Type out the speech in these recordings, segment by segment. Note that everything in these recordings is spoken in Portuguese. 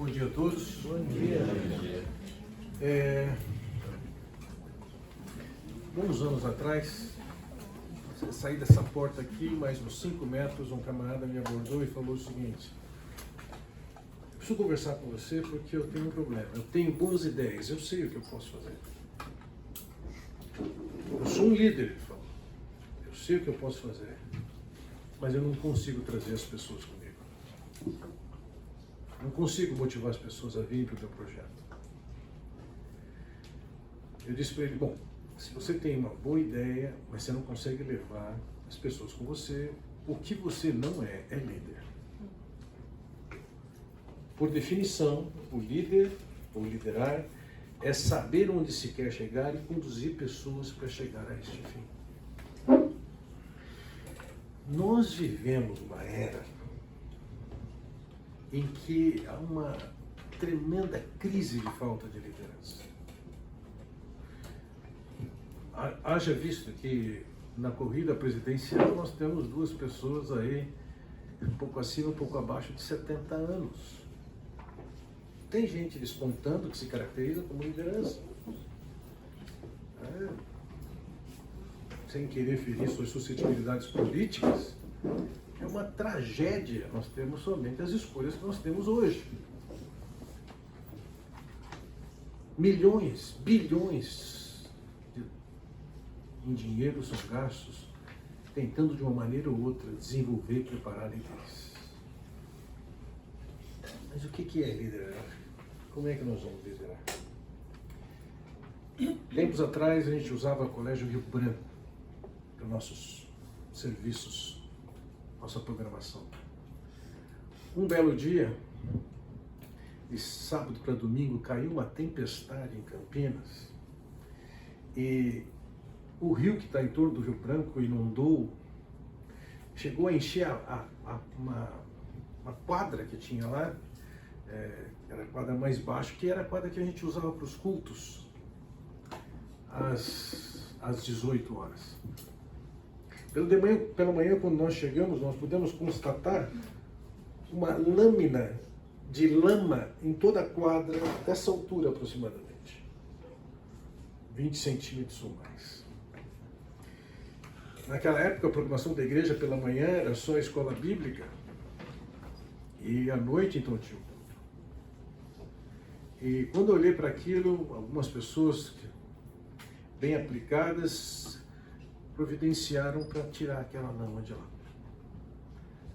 Bom dia a todos. Bom dia. Alguns anos atrás, saí dessa porta aqui, mais uns 5 metros, um camarada me abordou e falou o seguinte: eu preciso conversar com você porque eu tenho um problema. Eu tenho boas ideias, eu sei o que eu posso fazer. Eu sou um líder, ele falou. Eu sei o que eu posso fazer, mas eu não consigo trazer as pessoas comigo. Não consigo motivar as pessoas a virem para o meu projeto. Eu disse para ele: bom, se você tem uma boa ideia, mas você não consegue levar as pessoas com você, o que você não é líder. Por definição, o líder, ou liderar, é saber onde se quer chegar e conduzir pessoas para chegar a este fim. Nós vivemos uma era em que há uma tremenda crise de falta de liderança. Haja visto que na corrida presidencial nós temos 2 pessoas aí, um pouco acima, um pouco abaixo de 70 anos. Tem gente despontando que se caracteriza como liderança. Sem querer ferir suas suscetibilidades políticas, é uma tragédia nós temos somente as escolhas que nós temos hoje. Milhões, bilhões em dinheiro são gastos tentando de uma maneira ou outra desenvolver e preparar líderes. Mas o que é liderar? Como é que nós vamos liderar? Tempos atrás a gente usava o Colégio Rio Branco para nossos serviços, nossa programação. Um belo dia, de sábado para domingo, caiu uma tempestade em Campinas e o rio que está em torno do Rio Branco inundou, chegou a encher uma quadra que tinha lá, era a quadra mais baixa, que era a quadra que a gente usava para os cultos, às 18 horas. Pela manhã, quando nós chegamos, nós pudemos constatar uma lâmina de lama em toda a quadra, dessa altura aproximadamente, 20 centímetros ou mais. Naquela época, a programação da igreja pela manhã era só a escola bíblica, e à noite então tinha um culto. E quando eu olhei para aquilo, algumas pessoas bem aplicadas providenciaram para tirar aquela lama de lá.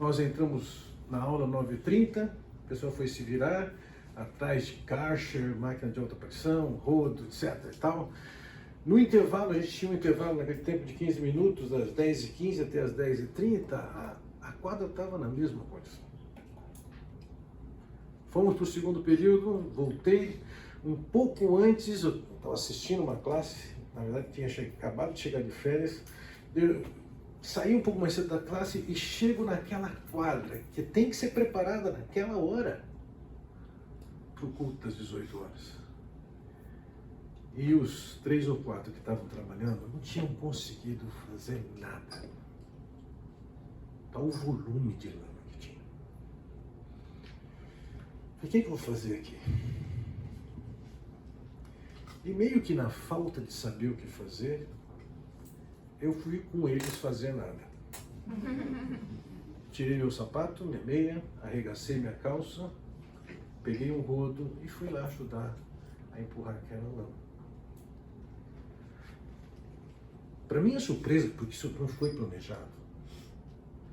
Nós entramos na aula 9h30, o pessoal foi se virar atrás de Karcher, máquina de alta pressão, rodo, etc. e tal. No intervalo, a gente tinha um intervalo naquele tempo de 15 minutos, das 10h15 até as 10h30, a quadra estava na mesma condição. Fomos para o segundo período, voltei. Um pouco antes, eu estava assistindo uma classe, na verdade tinha acabado de chegar de férias, eu saí um pouco mais cedo da classe e chego naquela quadra, que tem que ser preparada naquela hora, para o culto das 18 horas. E os 3 ou 4 que estavam trabalhando não tinham conseguido fazer nada. Tal o volume de lama que tinha. O que eu vou fazer aqui? E meio que na falta de saber o que fazer, eu fui com eles fazer nada. Tirei meu sapato, minha meia, arregacei minha calça, peguei um rodo e fui lá ajudar a empurrar aquela lama. Para minha surpresa, porque isso não foi planejado,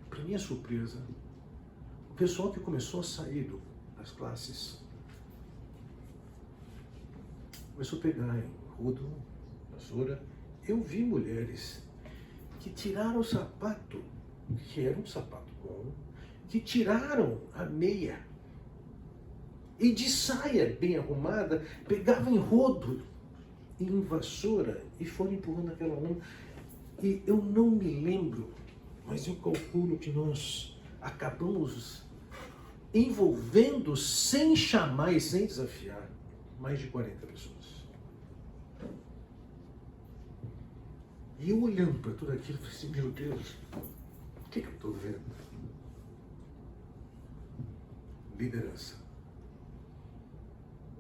para minha surpresa, o pessoal que começou a sair das classes começou a pegar em rodo, vassoura. Eu vi mulheres que tiraram o sapato, que era um sapato bom, que tiraram a meia e de saia bem arrumada, pegavam em rodo e em vassoura e foram empurrando aquela lama. E eu não me lembro, mas eu calculo que nós acabamos envolvendo, sem chamar e sem desafiar, mais de 40 pessoas. E eu olhando para tudo aquilo, falei assim: meu Deus, o que eu estou vendo? Liderança.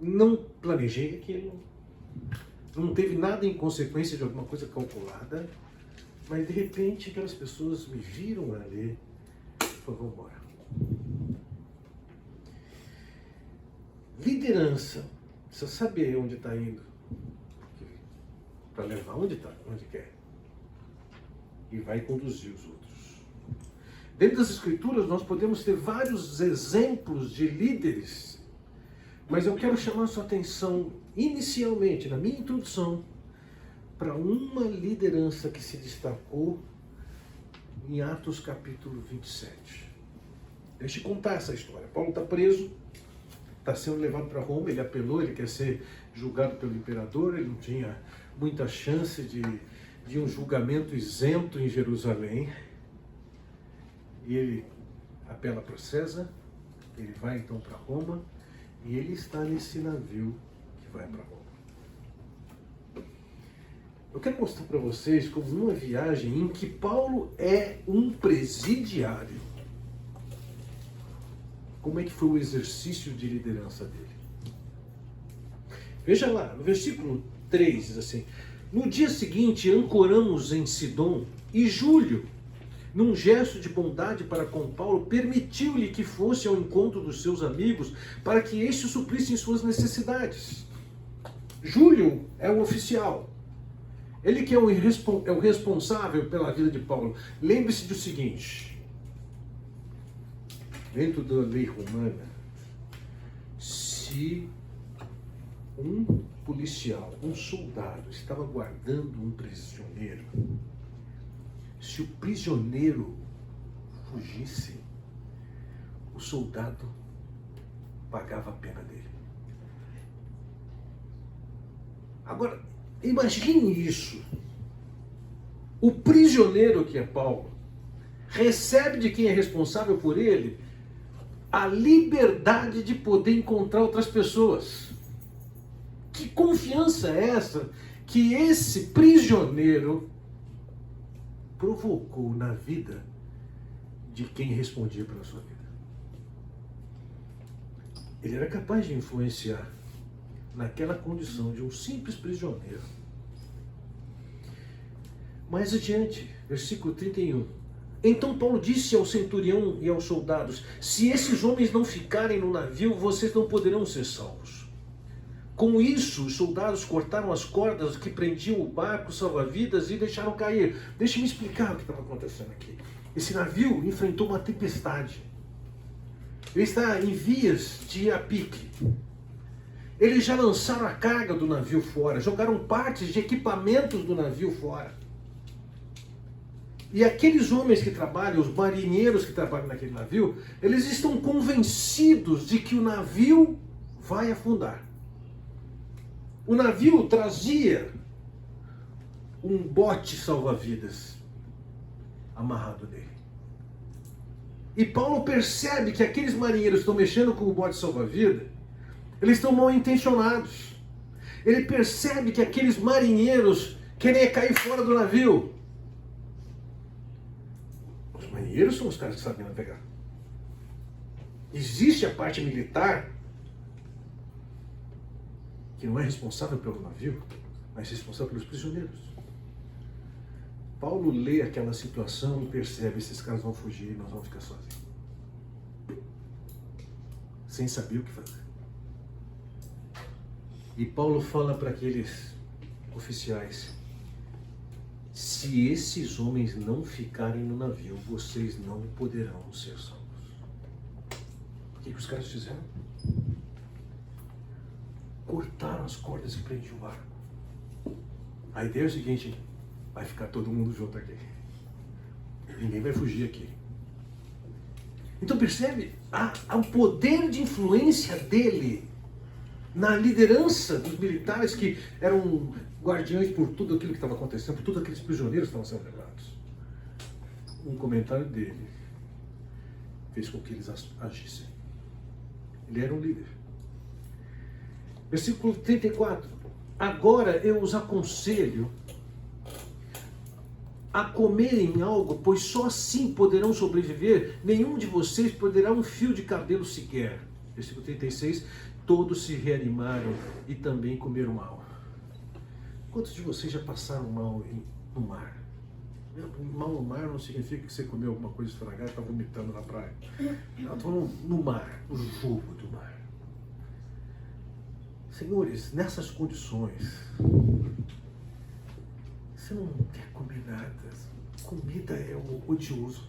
não planejei aquilo, não teve nada em consequência de alguma coisa calculada, mas de repente aquelas pessoas me viram ali e falaram, vamos embora. Liderança, precisa saber onde está indo, para levar onde quer, e vai conduzir os outros. Dentro das Escrituras nós podemos ter vários exemplos de líderes, mas eu quero chamar a sua atenção inicialmente, na minha introdução, para uma liderança que se destacou em Atos capítulo 27. Deixa eu contar essa história. Paulo está preso, está sendo levado para Roma, ele apelou, ele quer ser julgado pelo imperador, ele não tinha muita chance de um julgamento isento em Jerusalém. E ele apela para César, ele vai então para Roma, e ele está nesse navio que vai para Roma. Eu quero mostrar para vocês como uma viagem em que Paulo é um presidiário. Como é que foi o exercício de liderança dele? Veja lá, no versículo 3 diz assim: no dia seguinte ancoramos em Sidom, e Júlio, num gesto de bondade para com Paulo, permitiu-lhe que fosse ao encontro dos seus amigos para que estes suprissem suas necessidades. Júlio é o oficial. Ele que é o responsável pela vida de Paulo. Lembre-se do seguinte: dentro da lei romana, se um policial, um soldado, estava guardando um prisioneiro, se o prisioneiro fugisse, o soldado pagava a pena dele. Agora, imagine isso. O prisioneiro, que é Paulo, recebe de quem é responsável por ele a liberdade de poder encontrar outras pessoas. Que confiança é essa que esse prisioneiro provocou na vida de quem respondia pela sua vida? Ele era capaz de influenciar naquela condição de um simples prisioneiro. Mais adiante, versículo 31. Então Paulo disse ao centurião e aos soldados: se esses homens não ficarem no navio, vocês não poderão ser salvos. Com isso, os soldados cortaram as cordas que prendiam o barco salva-vidas e deixaram cair. Deixe-me explicar o que estava acontecendo aqui. Esse navio enfrentou uma tempestade. Ele está em vias de ir a pique. Eles já lançaram a carga do navio fora, jogaram partes de equipamentos do navio fora. E aqueles homens que trabalham, os marinheiros que trabalham naquele navio, eles estão convencidos de que o navio vai afundar. O navio trazia um bote salva-vidas amarrado nele. E Paulo percebe que aqueles marinheiros que estão mexendo com o bote salva-vidas, eles estão mal intencionados. Ele percebe que aqueles marinheiros querem cair fora do navio. Os marinheiros são os caras que sabem navegar. Existe a parte militar que não é responsável pelo navio, mas é responsável pelos prisioneiros. Paulo lê aquela situação e percebe: esses caras vão fugir e nós vamos ficar sozinhos. Sem saber o que fazer. E Paulo fala para aqueles oficiais: se esses homens não ficarem no navio, vocês não poderão ser salvos. O que os caras fizeram? Cortaram as cordas que prendiam o barco. A ideia é o seguinte: vai ficar todo mundo junto aqui. Ninguém vai fugir aqui. Então percebe o poder de influência dele na liderança dos militares que eram guardiões por tudo aquilo que estava acontecendo, por todos aqueles prisioneiros que estavam sendo levados. Um comentário dele fez com que eles agissem. Ele era um líder. Versículo 34. Agora eu os aconselho a comerem algo, pois só assim poderão sobreviver. Nenhum de vocês poderá um fio de cabelo sequer. Versículo 36. todos se reanimaram e também comeram mal. Quantos de vocês já passaram mal no mar? Mal no mar não significa que você comeu alguma coisa estragada e está vomitando na praia. Não, estou no mar, no jogo do mar. Senhores, nessas condições, você não quer comer nada. Comida é o odioso.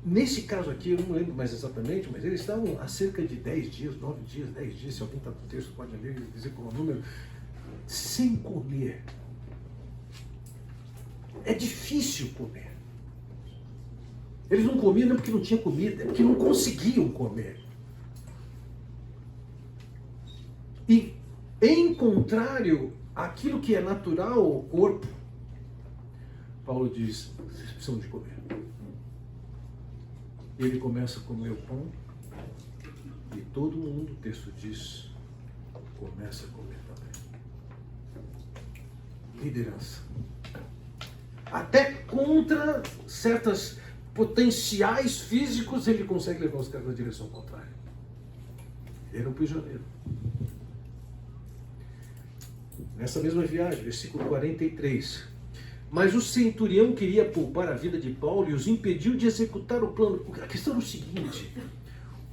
Nesse caso aqui, eu não lembro mais exatamente, mas eles estavam há cerca de 10 dias, 9 dias, 10 dias, se alguém está no texto pode ler e dizer qual é o número, sem comer. É difícil comer. Eles não comiam não porque não tinha comida, é porque não conseguiam comer. E, em contrário àquilo que é natural ao corpo, Paulo diz, vocês precisam de comer. Ele começa a comer o pão e todo mundo, o texto diz, começa a comer também. Liderança. Até contra certos potenciais físicos ele consegue levar os caras na direção contrária. Ele era um prisioneiro. Nessa mesma viagem, versículo 43. Mas o centurião queria poupar a vida de Paulo e os impediu de executar o plano. A questão é o seguinte,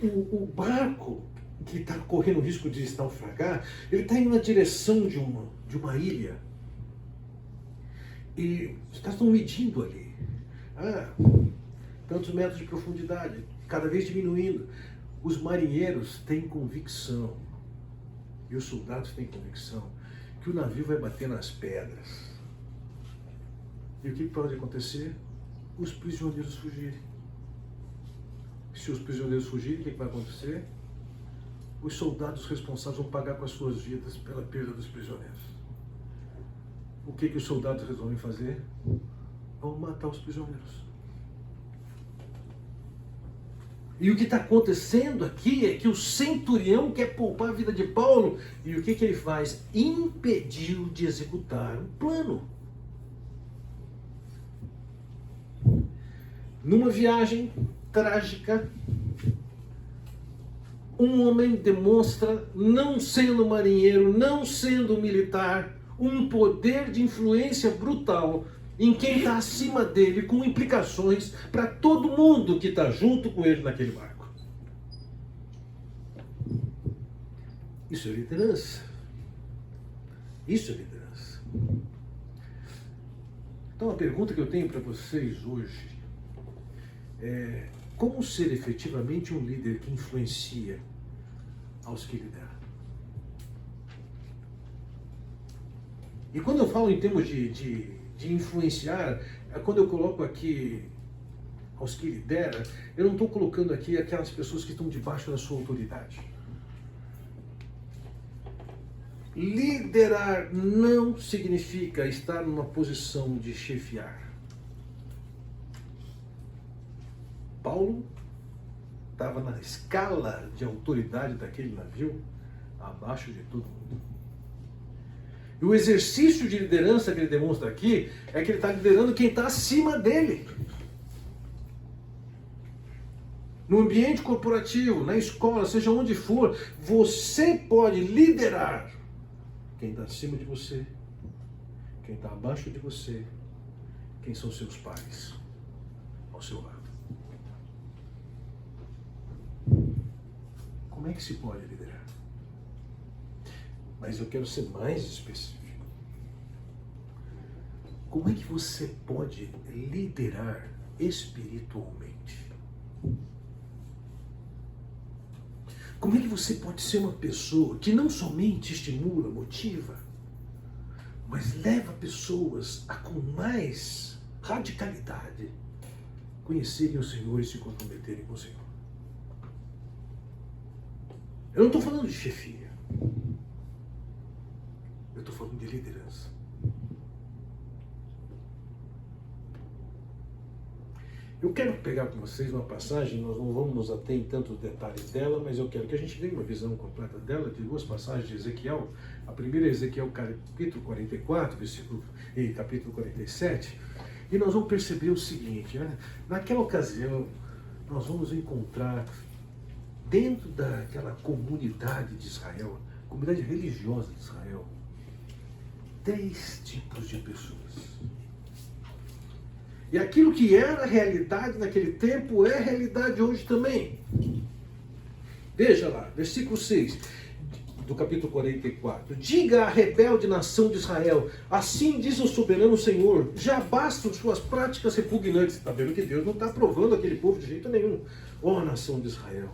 o barco que está correndo o risco de se naufragar, ele está indo na direção de uma ilha. E os caras estão medindo ali. Tantos metros de profundidade, cada vez diminuindo. Os marinheiros têm convicção, e os soldados têm convicção, que o navio vai bater nas pedras. E o que pode acontecer? Os prisioneiros fugirem. Se os prisioneiros fugirem, o que vai acontecer? Os soldados responsáveis vão pagar com as suas vidas pela perda dos prisioneiros. O que os soldados resolvem fazer? Vão matar os prisioneiros. E o que está acontecendo aqui é que o centurião quer poupar a vida de Paulo. E o que ele faz? Impediu de executar um plano. Numa viagem trágica, um homem demonstra, não sendo marinheiro, não sendo militar, um poder de influência brutal em quem está acima dele, com implicações para todo mundo que está junto com ele naquele barco. Isso é liderança. Isso é liderança. Então a pergunta que eu tenho para vocês hoje é: como ser efetivamente um líder que influencia aos que lideram? E quando eu falo em termos de influenciar, quando eu coloco aqui aos que lideram, eu não estou colocando aqui aquelas pessoas que estão debaixo da sua autoridade. Liderar não significa estar numa posição de chefiar. Paulo estava na escala de autoridade daquele navio abaixo de todo mundo. E o exercício de liderança que ele demonstra aqui é que ele está liderando quem está acima dele. No ambiente corporativo, na escola, seja onde for, você pode liderar quem está acima de você, quem está abaixo de você, quem são seus pares ao seu lado. Como é que se pode liderar? Mas eu quero ser mais específico. Como é que você pode liderar espiritualmente? Como é que você pode ser uma pessoa que não somente estimula, motiva, mas leva pessoas a, com mais radicalidade, conhecerem o Senhor e se comprometerem com o Senhor? Eu não estou falando de chefia. Eu estou falando de liderança. Eu quero pegar com vocês uma passagem, nós não vamos nos ater em tantos detalhes dela, mas eu quero que a gente tenha uma visão completa dela, de duas passagens de Ezequiel. A primeira é Ezequiel capítulo 44, e capítulo 47, e nós vamos perceber o seguinte, né? Naquela ocasião, nós vamos encontrar dentro daquela comunidade de Israel, comunidade religiosa de Israel, 10 tipos de pessoas. E aquilo que era realidade naquele tempo é realidade hoje também. Veja lá, versículo 6 do capítulo 44. Diga à rebelde nação de Israel, assim diz o soberano Senhor, já bastam suas práticas repugnantes. Está vendo que Deus não está aprovando aquele povo de jeito nenhum. Ó nação de Israel.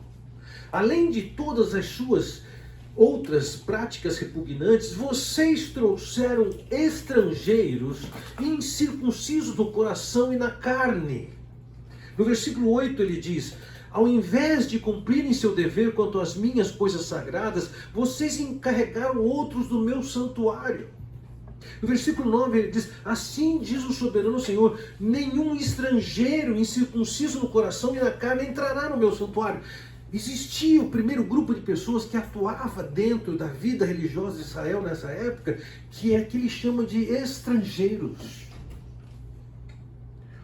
Além de todas as suas outras práticas repugnantes, vocês trouxeram estrangeiros incircuncisos no coração e na carne. No versículo 8 ele diz, ao invés de cumprirem seu dever quanto às minhas coisas sagradas, vocês encarregaram outros do meu santuário. No versículo 9 ele diz, assim diz o soberano Senhor, nenhum estrangeiro incircunciso no coração e na carne entrará no meu santuário. Existia o primeiro grupo de pessoas que atuava dentro da vida religiosa de Israel nessa época, que é que ele chama de estrangeiros,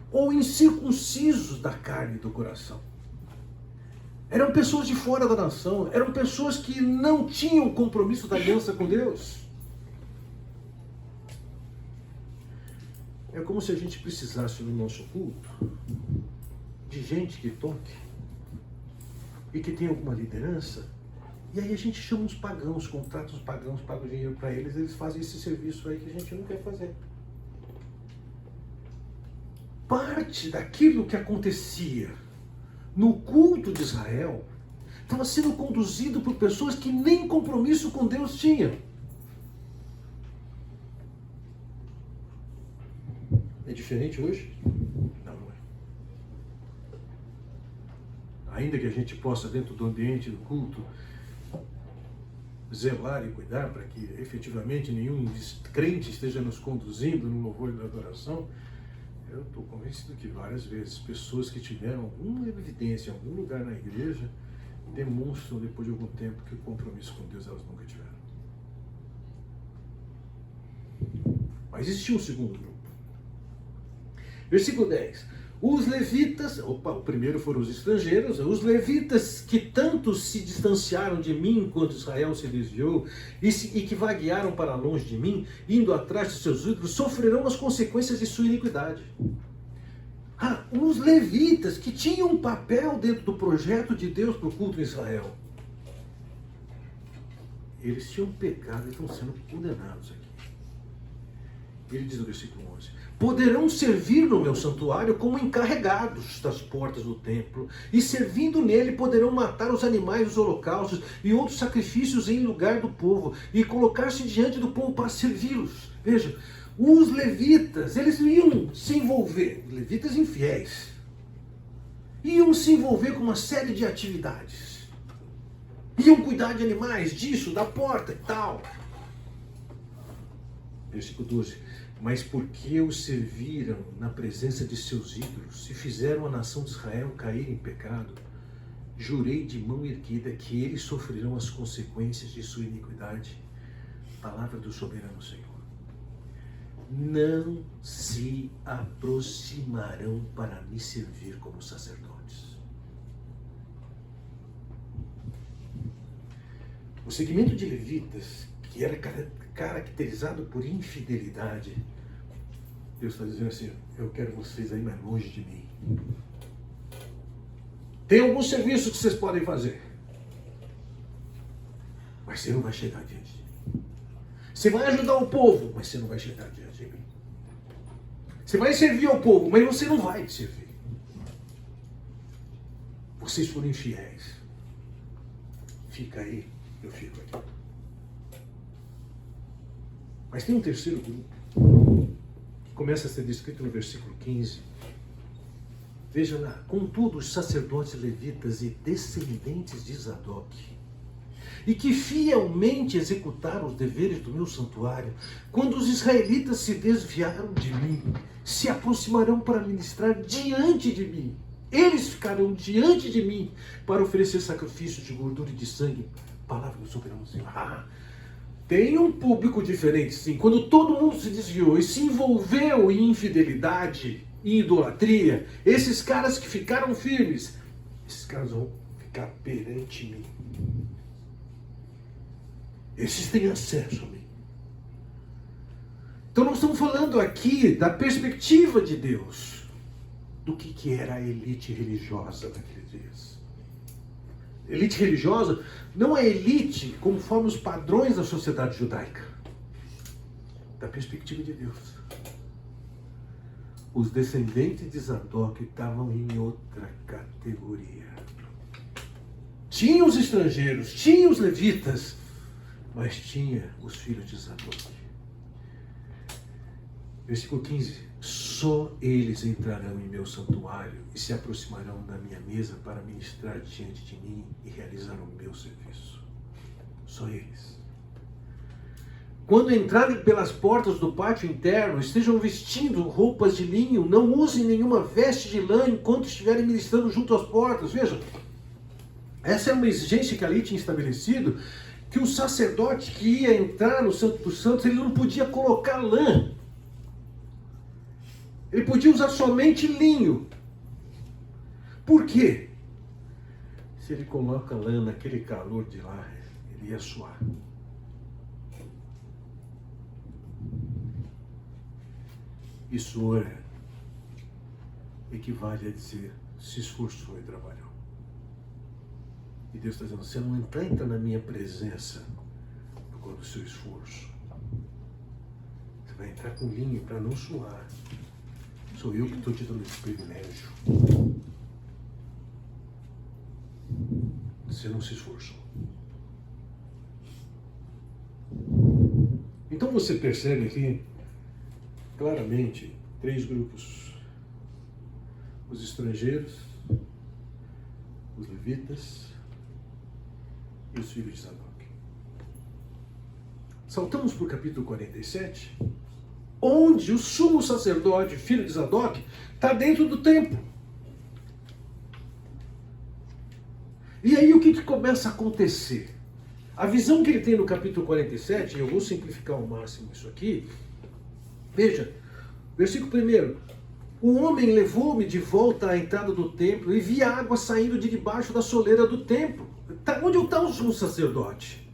ou incircuncisos da carne e do coração. Eram pessoas de fora da nação, eram pessoas que não tinham compromisso da aliança com Deus. É como se a gente precisasse no nosso culto de gente que toque e que tem alguma liderança, e aí a gente chama os pagãos, contrata os pagãos, paga o dinheiro para eles, eles fazem esse serviço aí que a gente não quer fazer. Parte daquilo que acontecia no culto de Israel estava sendo conduzido por pessoas que nem compromisso com Deus tinham. É diferente hoje? Não, não é. Ainda que a gente possa, dentro do ambiente do culto, zelar e cuidar para que efetivamente nenhum crente esteja nos conduzindo no louvor e na adoração, eu estou convencido que várias vezes pessoas que tiveram alguma evidência em algum lugar na igreja demonstram depois de algum tempo que o compromisso com Deus elas nunca tiveram. Mas existia um segundo grupo. Versículo 10. Os levitas, o primeiro foram os estrangeiros, os levitas que tanto se distanciaram de mim enquanto Israel se desviou e que vaguearam para longe de mim, indo atrás de seus ídolos, sofrerão as consequências de sua iniquidade. Os levitas que tinham um papel dentro do projeto de Deus para o culto em Israel, eles tinham pecado e estão sendo condenados aqui. Ele diz no versículo 11, poderão servir no meu santuário como encarregados das portas do templo, e servindo nele poderão matar os animais dos holocaustos e outros sacrifícios em lugar do povo, e colocar-se diante do povo para servi-los. Veja, os levitas, eles iam se envolver, levitas infiéis, iam se envolver com uma série de atividades, iam cuidar de animais, disso, da porta e tal. Versículo 12. Mas porque os serviram na presença de seus ídolos e fizeram a nação de Israel cair em pecado, jurei de mão erguida que eles sofrerão as consequências de sua iniquidade. Palavra do soberano Senhor. Não se aproximarão para me servir como sacerdotes. O segmento de levitas, que era caracterizado por infidelidade, Deus está dizendo assim, eu quero vocês aí mais longe de mim. Tem alguns serviços que vocês podem fazer, mas você não vai chegar diante de mim. Você vai ajudar o povo, mas você não vai chegar diante de mim. Você vai servir ao povo, mas você não vai servir. Vocês foram infiéis. Fica aí, eu fico aqui. Mas tem um terceiro grupo, que começa a ser descrito no versículo 15. Veja lá, contudo os sacerdotes levitas e descendentes de Zadok, e que fielmente executaram os deveres do meu santuário, quando os israelitas se desviaram de mim, se aproximarão para ministrar diante de mim. Eles ficarão diante de mim para oferecer sacrifícios de gordura e de sangue. Palavra do soberano Senhor. Tem um público diferente, sim. Quando todo mundo se desviou e se envolveu em infidelidade e idolatria, esses caras que ficaram firmes, esses caras vão ficar perante mim. Esses têm acesso a mim. Então nós estamos falando aqui da perspectiva de Deus, do que era a elite religiosa naqueles dias. Elite religiosa não é elite conforme os padrões da sociedade judaica, da perspectiva de Deus. Os descendentes de Zadok estavam em outra categoria. Tinha os estrangeiros, tinha os levitas, mas tinha os filhos de Zadok. Versículo 15. Só eles entrarão em meu santuário e se aproximarão da minha mesa para ministrar diante de mim e realizar o meu serviço. Só eles. Quando entrarem pelas portas do pátio interno, estejam vestindo roupas de linho, não usem nenhuma veste de lã enquanto estiverem ministrando junto às portas. Veja, essa é uma exigência que ali tinha estabelecido, que o sacerdote que ia entrar no Santo dos Santos, ele não podia colocar lã. Ele podia usar somente linho. Por quê? Se ele coloca lã naquele calor de lá, ele ia suar. E suor equivale a dizer, se esforçou e trabalhou. E Deus está dizendo, você não entra na minha presença por causa do seu esforço. Você vai entrar com linho para não suar. Sou eu que estou te dando esse privilégio. Você não se esforçou. Então você percebe aqui, claramente, 3 grupos. Os estrangeiros, os levitas e os filhos de Zadok. Saltamos para o capítulo 47, onde o sumo sacerdote, filho de Zadok, está dentro do templo. E aí o que começa a acontecer? A visão que ele tem no capítulo 47, eu vou simplificar ao máximo isso aqui. Veja, versículo 1. O homem levou-me de volta à entrada do templo e vi água saindo de debaixo da soleira do templo. Onde está o sumo sacerdote?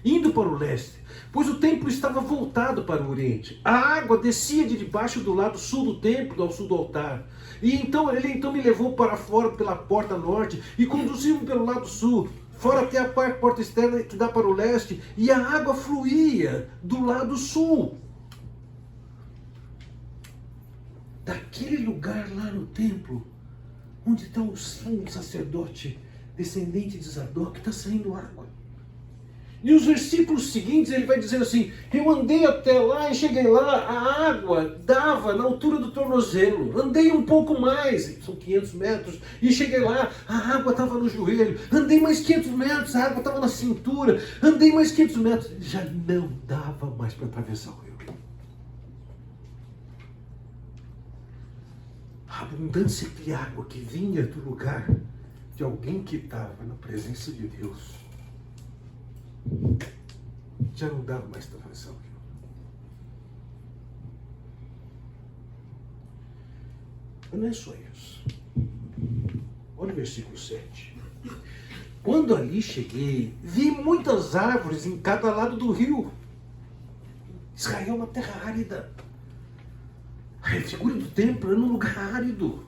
Indo para o leste, pois o templo estava voltado para o oriente. A água descia de debaixo do lado sul do templo, ao sul do altar. E ele me levou para fora pela porta norte e conduziu-me pelo lado sul, fora até a porta externa que dá para o leste, e a água fluía do lado sul. Daquele lugar lá no templo, onde está o sumo sacerdote, descendente de Zadok, está saindo água. E os versículos seguintes ele vai dizer assim, eu andei até lá e cheguei lá, a água dava na altura do tornozelo, andei um pouco mais, são 500 metros, e cheguei lá, a água estava no joelho, andei mais 500 metros, a água estava na cintura, andei mais 500 metros, já não dava mais para atravessar o rio. A abundância de água que vinha do lugar de alguém que estava na presença de Deus, já não dava mais para atravessar o rio. Mas não é só isso. Olha o versículo 7. Quando ali cheguei, vi muitas árvores em cada lado do rio. Israel é uma terra árida. A figura do templo é num lugar árido.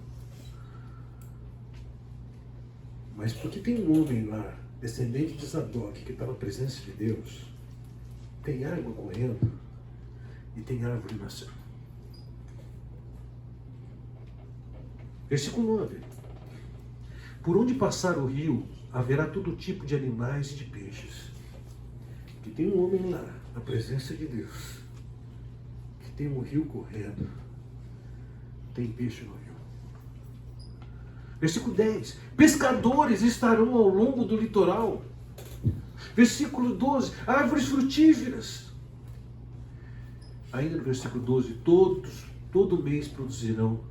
Mas porque tem um homem lá, descendente de Zadok, que está na presença de Deus, tem água correndo e tem árvore nascendo. Versículo 9. Por onde passar o rio, haverá todo tipo de animais e de peixes. Que tem um homem lá, na presença de Deus, que tem um rio correndo, tem peixe no rio. Versículo 10. Pescadores estarão ao longo do litoral. Versículo 12. Árvores frutíferas. Ainda no versículo 12. Todo mês produzirão,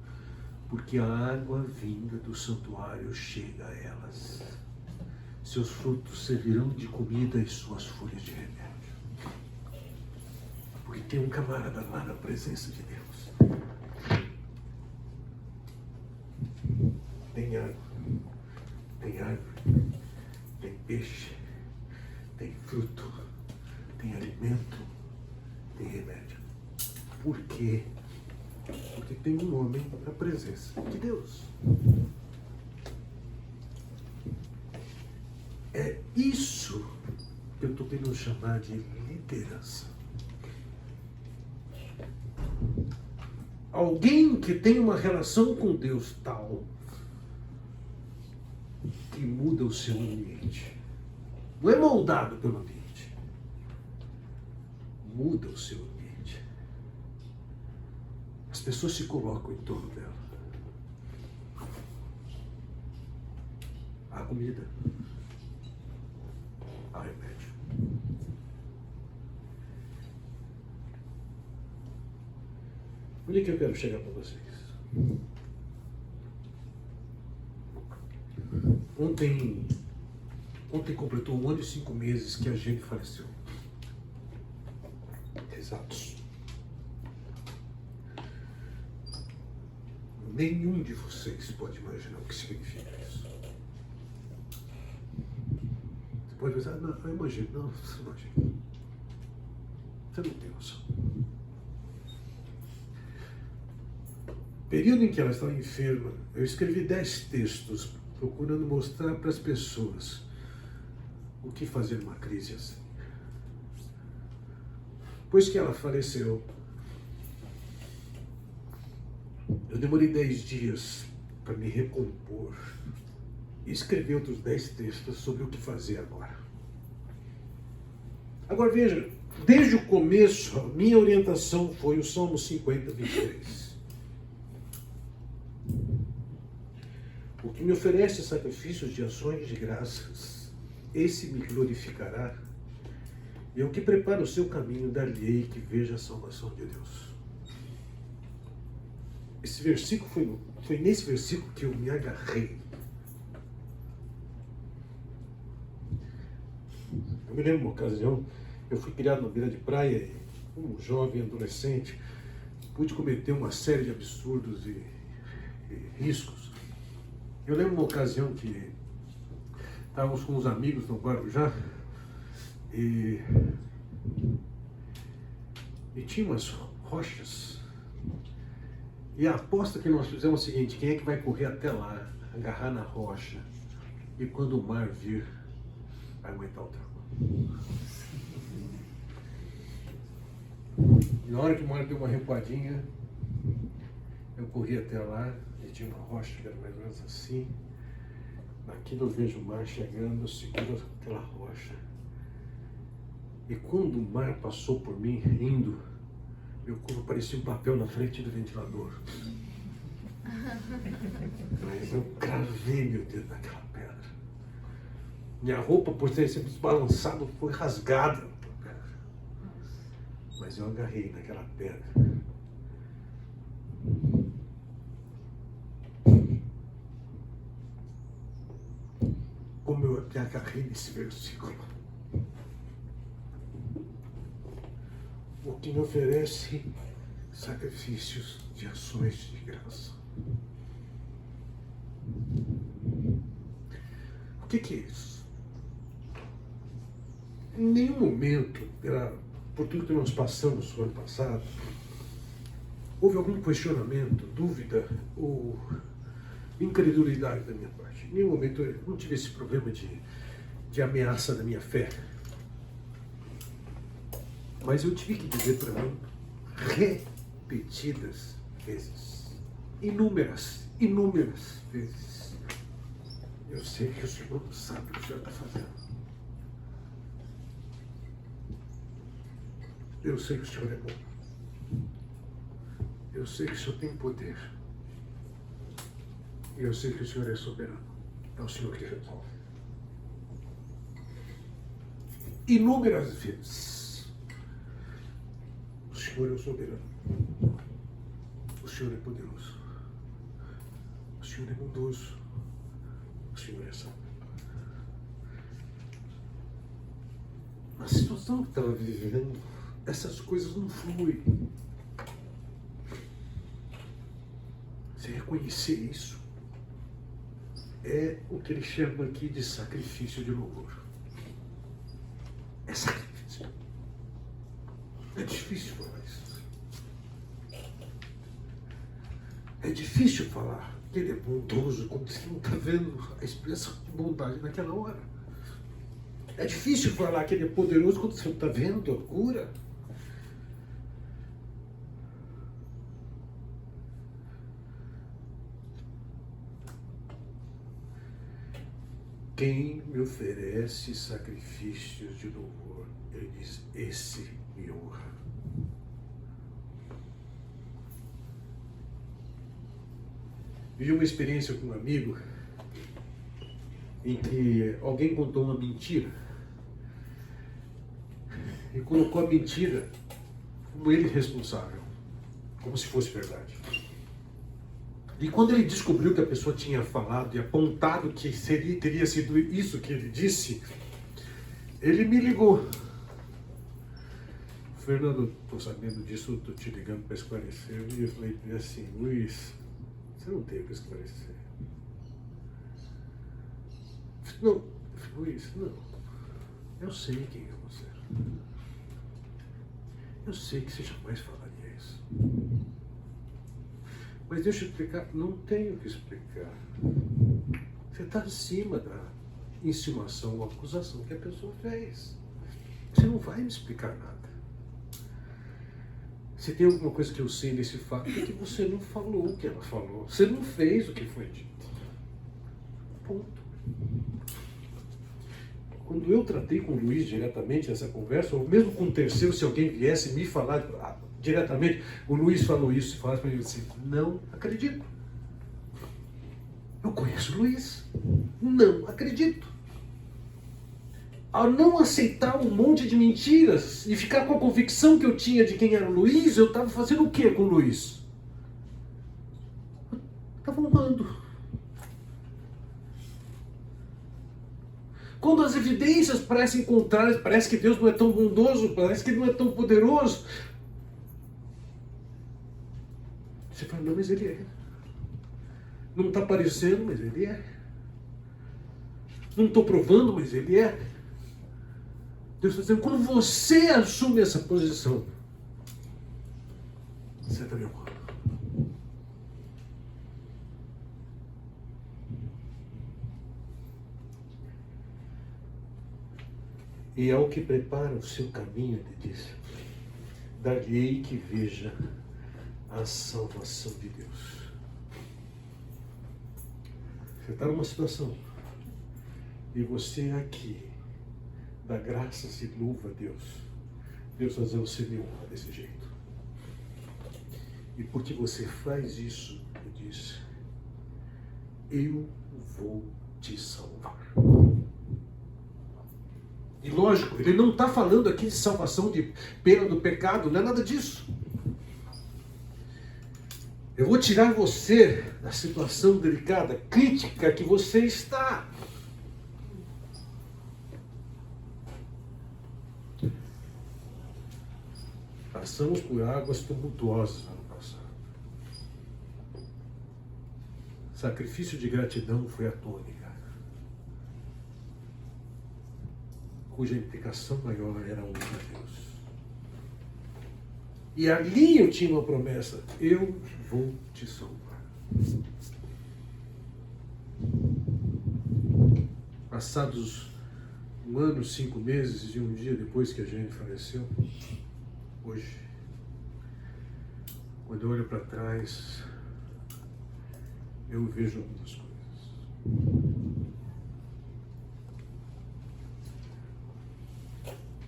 porque a água vinda do santuário chega a elas. Seus frutos servirão de comida e suas folhas de remédio. Porque tem um camarada lá na presença de Deus. Tem água, tem árvore, peixe, tem fruto, tem alimento, tem remédio. Por quê? Porque tem um homem na presença de Deus. É isso que eu estou querendo chamar de liderança. Alguém que tem uma relação com Deus tal que muda o seu ambiente. Não é moldado pelo ambiente. Muda o seu ambiente. As pessoas se colocam em torno dela. Há comida. Há remédio. Onde é que eu quero chegar para vocês? Ontem completou 1 ano e 5 meses que a gente faleceu. Exatos. Nenhum de vocês pode imaginar o que significa isso. Você pode pensar, não, eu imagino. Não, você não imagina. Você não tem noção. Período em que ela estava enferma, eu escrevi 10 textos procurando mostrar para as pessoas o que fazer numa crise assim. Depois que ela faleceu, eu demorei 10 dias para me recompor e escrever outros 10 textos sobre o que fazer agora. Agora veja, desde o começo, a minha orientação foi o Salmo 50, 23. O que me oferece sacrifícios de ações de graças, esse me glorificará. E o que prepara o seu caminho, dar-lhe-ei que veja a salvação de Deus. Esse versículo foi nesse versículo que eu me agarrei. Eu me lembro de uma ocasião, eu fui criado na beira de praia e, como jovem adolescente, pude cometer uma série de absurdos e riscos. Eu lembro uma ocasião que estávamos com uns amigos no Guarujá e tinha umas rochas. E a aposta que nós fizemos é o seguinte: quem é que vai correr até lá, agarrar na rocha, e quando o mar vir, vai aguentar o tranco. E na hora que o mar deu uma recuadinha, eu corri até lá, e tinha uma rocha que era mais ou menos assim. Naquilo eu vejo o mar chegando, eu seguro aquela rocha. E quando o mar passou por mim, rindo, meu corpo parecia um papel na frente do ventilador. Mas eu cravei meu dedo naquela pedra. Minha roupa, por ter sido desbalançado, foi rasgada pela pedra. Mas eu agarrei naquela pedra. Como eu até agarrei nesse versículo. O que me oferece sacrifícios de ações de graça. O que é isso? Em nenhum momento, por tudo que nós passamos no ano passado, houve algum questionamento, dúvida ou incredulidade da minha parte. Em nenhum momento eu não tive esse problema de ameaça da minha fé. Mas eu tive que dizer para mim repetidas vezes, inúmeras vezes: eu sei que o Senhor sabe o que o Senhor está fazendo. Eu sei que o Senhor é bom. Eu sei que o Senhor tem poder. E eu sei que o Senhor é soberano. É o Senhor que resolve. Inúmeras vezes. O Senhor é o soberano. O Senhor é poderoso. O Senhor é bondoso. O Senhor é sábio. A situação que estava vivendo, essas coisas não fluem. Você reconhecer isso é o que ele chama aqui de sacrifício de louvor. É difícil falar isso. É difícil falar que ele é bondoso quando você não está vendo a expressão de bondade naquela hora. É difícil falar que ele é poderoso quando você não está vendo a cura. Quem me oferece sacrifícios de louvor, ele diz, esse me honra. Vivi uma experiência com um amigo em que alguém contou uma mentira e colocou a mentira como ele responsável, como se fosse verdade. E quando ele descobriu que a pessoa tinha falado e apontado que teria sido isso que ele disse, ele me ligou. Fernando, estou sabendo disso, estou te ligando para esclarecer. E eu falei assim, Luiz, você não tem para esclarecer. Não, Luiz, não. Eu sei quem é você. Eu sei que você jamais falaria isso. Mas deixa eu explicar, não tenho o que explicar. Você está acima da insinuação ou acusação que a pessoa fez. Você não vai me explicar nada. Se tem alguma coisa que eu sei desse fato, é que você não falou o que ela falou. Você não fez o que foi dito. Ponto. Quando eu tratei com o Luiz diretamente essa conversa, ou mesmo com o terceiro, se alguém viesse me falar diretamente, o Luiz falou isso, e falasse para mim assim, não acredito. Eu conheço o Luiz. Não acredito. Ao não aceitar um monte de mentiras e ficar com a convicção que eu tinha de quem era o Luiz, eu estava fazendo o que com o Luiz? Eu estava honrando. Quando as evidências parecem contrárias, parece que Deus não é tão bondoso, parece que Ele não é tão poderoso. Você fala, não, mas Ele é. Não está aparecendo, mas Ele é. Não estou provando, mas Ele é. Deus está dizendo, quando você assume essa posição, você está me honrando. E ao que prepara o seu caminho, ele diz, dar-lhe-ei que veja a salvação de Deus. Você está numa situação, e você aqui, dá graças e louva a Deus. Deus vai dizer, você me honra desse jeito. E porque você faz isso, ele diz, eu vou te salvar. E lógico, ele não está falando aqui de salvação, de pena do pecado, não é nada disso. Eu vou tirar você da situação delicada, crítica que você está. Passamos por águas tumultuosas ano passado. Sacrifício de gratidão foi a tônica, cuja implicação maior era a honra a Deus. E ali eu tinha uma promessa, eu vou te salvar. Passados 1 ano, 5 meses e um dia depois que a Jane faleceu, hoje, quando eu olho para trás, eu vejo algumas coisas.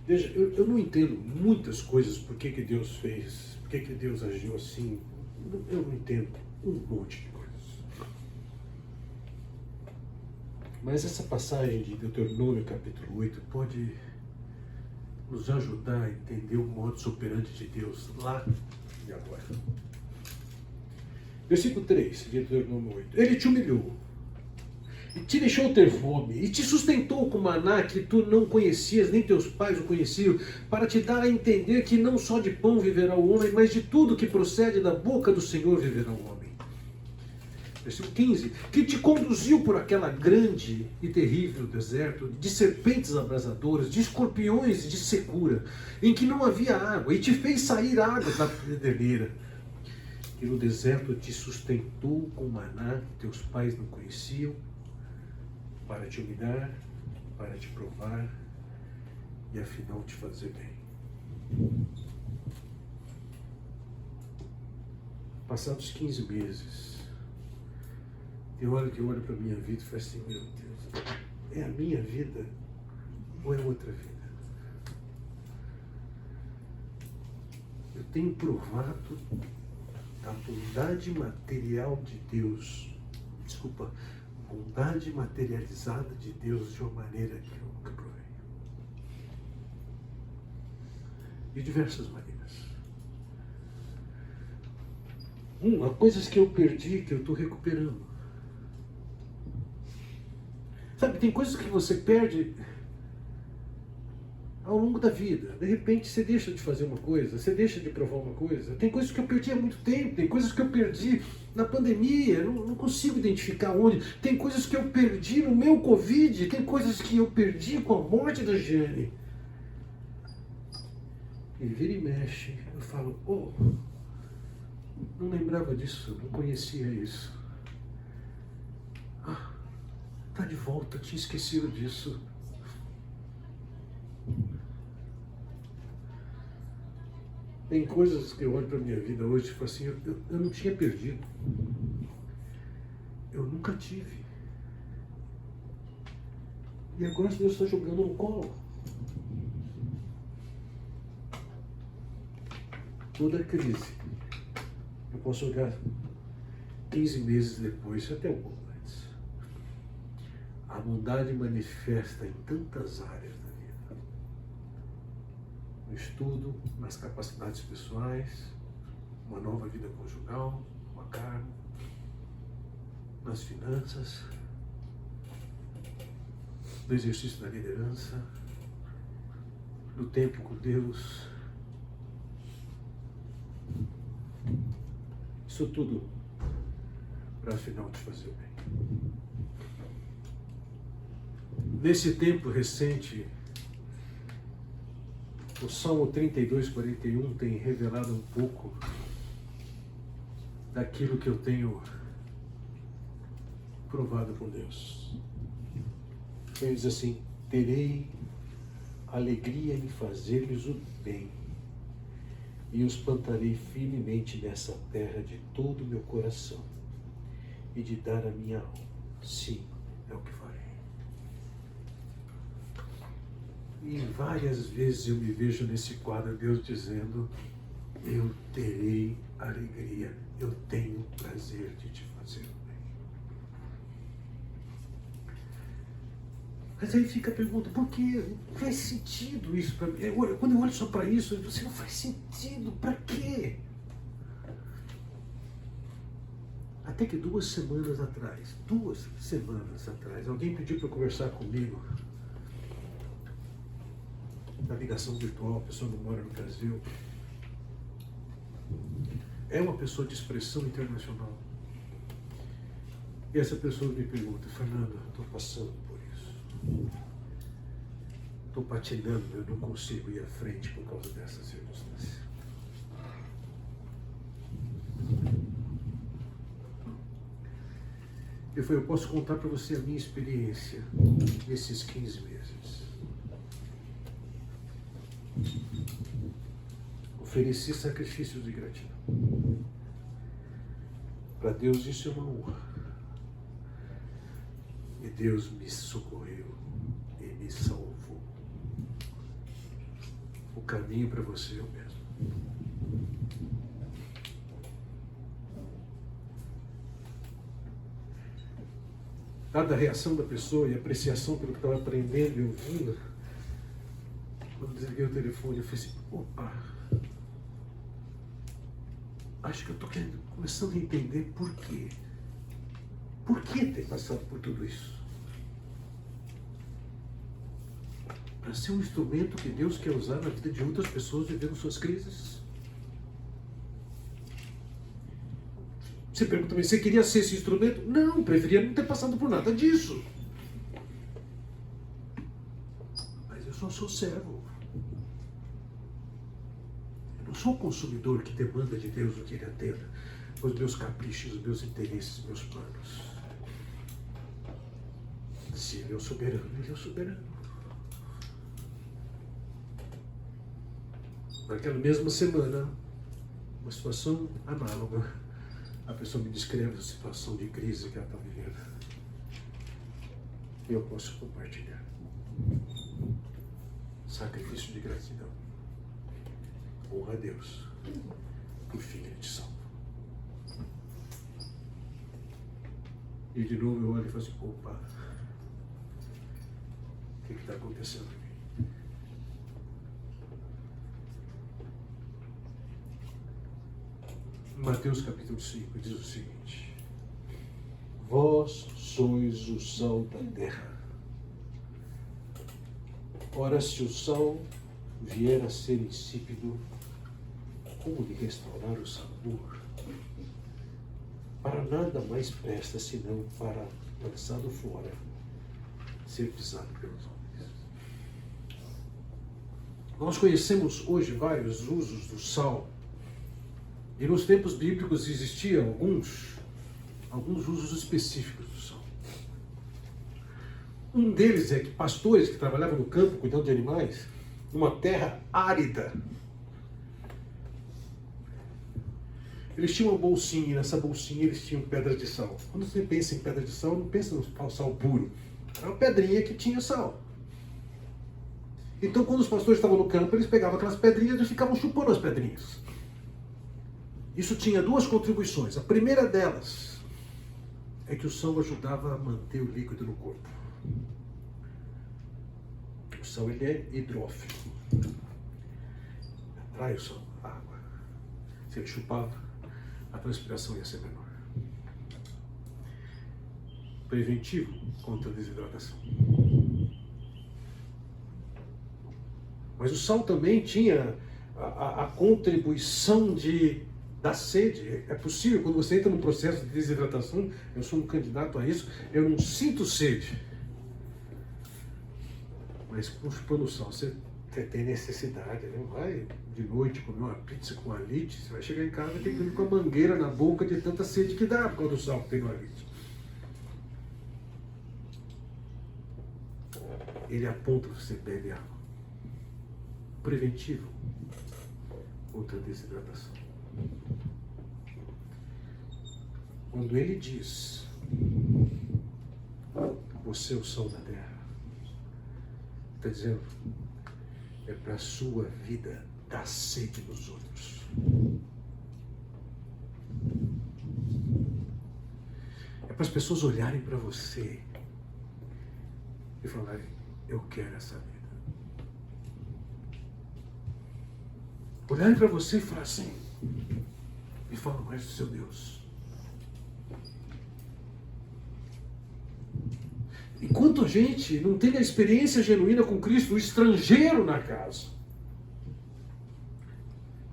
Veja, eu não entendo muitas coisas, por que Deus fez, por que Deus agiu assim. Eu não entendo um monte de coisas. Mas essa passagem de Deuteronômio capítulo 8 pode nos ajudar a entender o modus operandi de Deus lá e agora. Versículo 3 de Deuteronômio 8. Ele te humilhou, e te deixou ter fome, e te sustentou com maná que tu não conhecias, nem teus pais o conheciam, para te dar a entender que não só de pão viverá o homem, mas de tudo que procede da boca do Senhor viverá o homem. versículo 15, que te conduziu por aquela grande e terrível deserto, de serpentes abrasadoras, de escorpiões e de secura, em que não havia água, e te fez sair águas da pedreira, que no deserto te sustentou com maná que teus pais não conheciam, para te humilhar, para te provar e afinal te fazer bem. Passados 15 meses, tem hora que eu olho para a minha vida e falo assim, meu Deus, é a minha vida ou é outra vida? Eu tenho provado a bondade material de Deus, bondade materializada de Deus de uma maneira que eu nunca provei. De diversas maneiras. Há coisas que eu perdi que eu estou recuperando. Sabe, tem coisas que você perde ao longo da vida. De repente você deixa de fazer uma coisa, você deixa de provar uma coisa. Tem coisas que eu perdi há muito tempo, tem coisas que eu perdi na pandemia, não consigo identificar onde. Tem coisas que eu perdi no meu Covid, tem coisas que eu perdi com a morte da Jane. E vira e mexe, eu falo, não lembrava disso, não conhecia isso. Tá de volta, tinha esquecido disso. Tem coisas que eu olho para a minha vida hoje e falo assim, eu não tinha perdido. Eu nunca tive. E agora Deus está jogando no colo. Toda crise, eu posso olhar 15 meses depois, até um pouco antes. A bondade manifesta em tantas áreas da vida. No estudo, nas capacidades pessoais, uma nova vida conjugal, uma carne, nas finanças, no exercício da liderança, no tempo com Deus. Isso tudo para afinal te fazer bem. Nesse tempo recente, o Salmo 32:41 tem revelado um pouco daquilo que eu tenho provado com Deus. Ele diz assim, terei alegria em fazer-lhes o bem, e os plantarei firmemente nessa terra de todo o meu coração, e de dar a minha alma. Sim, é o que farei. E várias vezes eu me vejo nesse quadro, Deus dizendo, eu terei alegria, eu tenho prazer de te fazer o bem. Mas aí fica a pergunta, por que não faz sentido isso para mim? Quando eu olho só para isso, você não faz sentido, para quê? Até que 2 semanas atrás, alguém pediu para conversar comigo, na ligação virtual, a pessoa não mora no Brasil, é uma pessoa de expressão internacional. E essa pessoa me pergunta, Fernando, estou passando por isso. Estou patinando, eu não consigo ir à frente por causa dessa circunstância. Eu posso contar para você a minha experiência nesses 15 meses. Ofereci sacrifícios de gratidão. Para Deus isso é uma honra. E Deus me socorreu e me salvou. O caminho para você é o mesmo. Dada a reação da pessoa e a apreciação pelo que estava aprendendo e ouvindo, quando desliguei o telefone, eu falei assim, opa, acho que eu estou começando a entender por quê. Por que ter passado por tudo isso? Para ser um instrumento que Deus quer usar na vida de outras pessoas vivendo suas crises. Você pergunta também, você queria ser esse instrumento? Não, preferia não ter passado por nada disso. Mas eu só sou servo. Eu não sou o consumidor que demanda de Deus o que Ele atenda. Os meus caprichos, os meus interesses, os meus planos. Se Ele é o soberano, Ele é o soberano. Naquela mesma semana, uma situação análoga, a pessoa me descreve a situação de crise que ela está vivendo. E eu posso compartilhar. Sacrifício de gratidão. Honra a Deus. Por fim, Ele te salva. E de novo eu olho e falo assim, opa, o que está acontecendo aqui? Mateus capítulo 5 diz o seguinte: vós sois o sal da terra. Ora, se o sal vier a ser insípido, como lhe restaurar o sabor? Para nada mais presta senão para, lançado fora, ser pisado pelos homens. Nós conhecemos hoje vários usos do sal. E nos tempos bíblicos existiam alguns usos específicos do sal. Um deles é que pastores que trabalhavam no campo cuidando de animais, numa terra árida, eles tinham uma bolsinha, e nessa bolsinha eles tinham pedras de sal. Quando você pensa em pedra de sal, não pensa no sal puro. Era uma pedrinha que tinha sal. Então, quando os pastores estavam no campo, eles pegavam aquelas pedrinhas e ficavam chupando as pedrinhas. Isso tinha duas contribuições. A primeira delas é que o sal ajudava a manter o líquido no corpo. O sal, ele é hidrófilo. Atrai o sal, a água. Se ele chupava, a transpiração ia ser menor. Preventivo contra a desidratação. Mas o sal também tinha a contribuição da sede. É possível, quando você entra num processo de desidratação, eu sou um candidato a isso, eu não sinto sede. Mas chupando o sal, você tem necessidade, né? Vai de noite comer uma pizza com alite, você vai chegar em casa e tem que ir com a mangueira na boca de tanta sede que dá por causa do sal que tem no alite. Ele aponta que você bebe água. Preventivo contra a desidratação. Quando ele diz, você é o sal da terra, está dizendo, é para a sua vida dar sede nos outros. É para as pessoas olharem para você e falarem, eu quero essa vida. Olharem para você e falar assim, me fala mais do seu Deus. Enquanto a gente não tem a experiência genuína com Cristo, o estrangeiro na casa,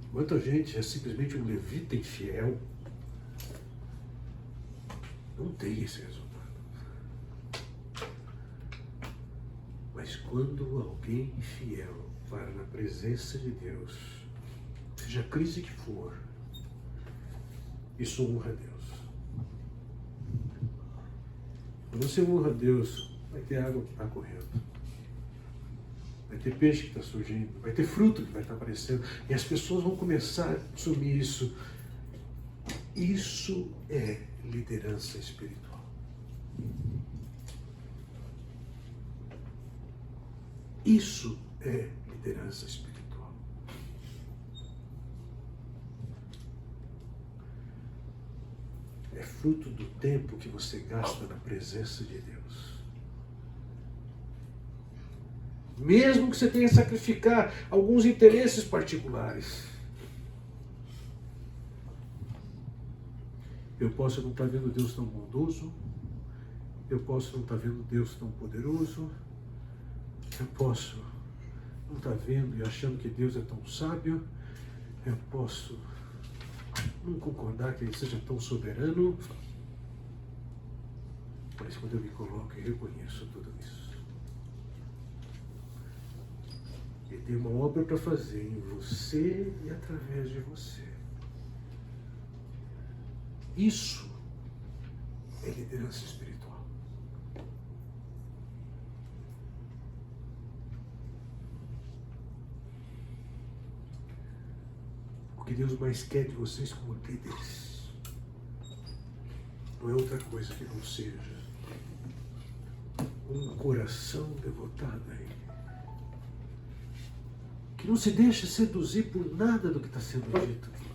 enquanto a gente é simplesmente um levita infiel, não tem esse resultado. Mas quando alguém fiel para na presença de Deus, seja a crise que for, isso honra a Deus. Quando você honra a Deus, vai ter água que está correndo. Vai ter peixe que está surgindo. Vai ter fruto que vai estar aparecendo. E as pessoas vão começar a assumir isso. Isso é liderança espiritual. Isso é liderança espiritual. É fruto do tempo que você gasta na presença de Deus. Mesmo que você tenha que sacrificar alguns interesses particulares. Eu posso não estar vendo Deus tão bondoso. Eu posso não estar vendo Deus tão poderoso. Eu posso não estar vendo e achando que Deus é tão sábio. Eu posso não concordar que Ele seja tão soberano, mas quando eu me coloco e reconheço tudo isso, Ele tem uma obra para fazer em você e através de você. Isso é liderança espiritual. O que Deus mais quer de vocês como líderes não é outra coisa que não seja um coração devotado a Ele. Que não se deixe seduzir por nada do que está sendo dito aqui.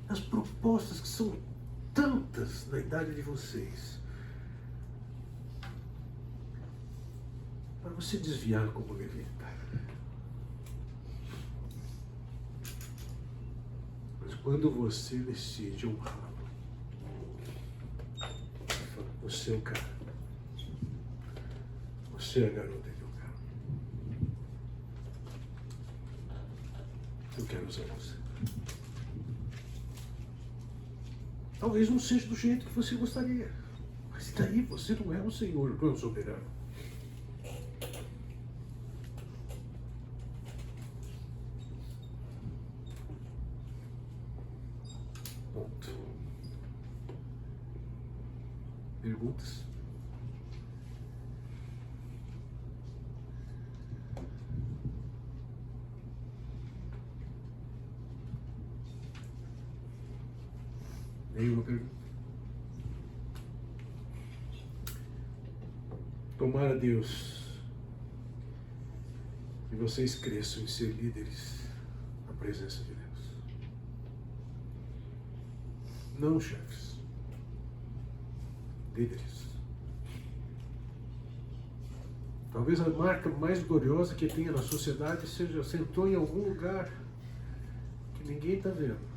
As propostas que são tantas na idade de vocês, para você desviar como levita. Mas quando você decide honrá-lo, você é o cara. Você é a garota que eu quero. Eu quero usar você. Talvez não seja do jeito que você gostaria. Mas daí você não é o Senhor, não é o soberano. Ponto. Perguntas? Nenhuma pergunta? Tomara, Deus, que vocês cresçam em ser líderes na presença de Deus. Não chefes. Líderes. Talvez a marca mais gloriosa que tenha na sociedade seja sentou em algum lugar que ninguém está vendo.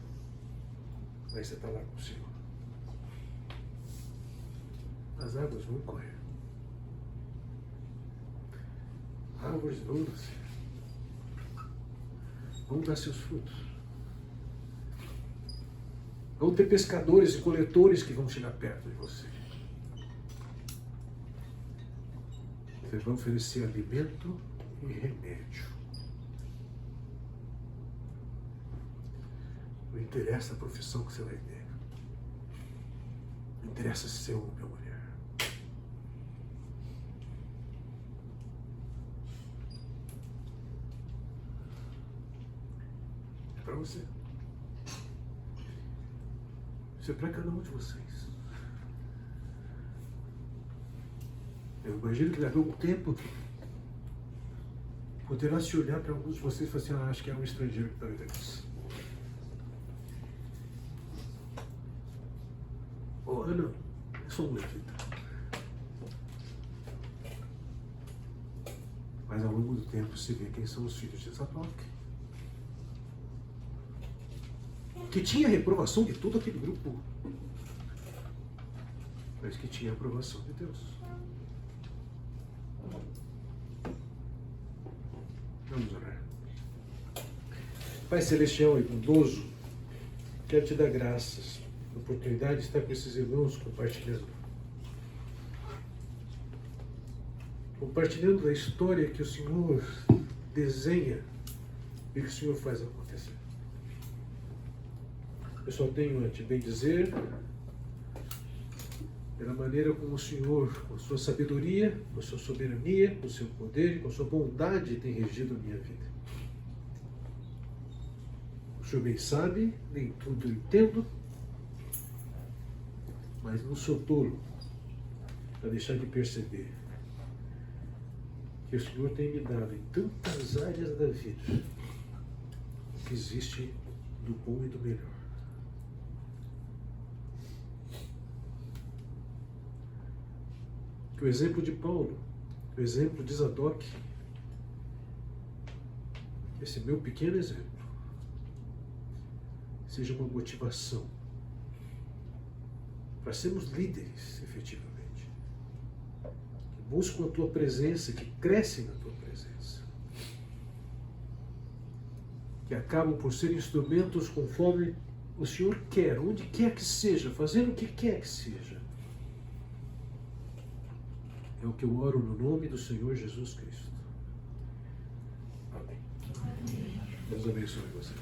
Mas você está lá com o Senhor. As águas vão correr. Árvores vão nascer. Vão dar seus frutos. Vão ter pescadores e coletores que vão chegar perto de você. Vocês vão oferecer alimento e remédio. Não interessa a profissão que você vai ter. Não interessa ser homem ou mulher. É para você. Isso é para cada um de vocês. Eu imagino que daqui a algum tempo poderá se olhar para alguns de vocês e falar assim, acho que é um estrangeiro que está vendo isso. Oh, não, eu sou um levita. Mas ao longo do tempo se vê quem são os filhos de Zadok. Que tinha a reprovação de todo aquele grupo, mas que tinha a aprovação de Deus. Vamos orar. Pai Celestial e bondoso, quero te dar graças pela oportunidade de estar com esses irmãos compartilhando da história que o Senhor desenha e que o Senhor faz acontecer. Eu só tenho a te bendizer pela maneira como o Senhor, com a sua sabedoria, com a sua soberania, com o seu poder e com a sua bondade tem regido a minha vida. O Senhor bem sabe, nem tudo eu entendo, mas não sou tolo para deixar de perceber que o Senhor tem me dado em tantas áreas da vida o que existe do bom e do melhor. Que o exemplo de Paulo, o exemplo de Zadok, esse meu pequeno exemplo, seja uma motivação para sermos líderes, efetivamente, que buscam a tua presença, que crescem na tua presença, que acabam por ser instrumentos conforme o Senhor quer, onde quer que seja, fazendo o que quer que seja. É o que eu oro no nome do Senhor Jesus Cristo. Amém. Deus abençoe você.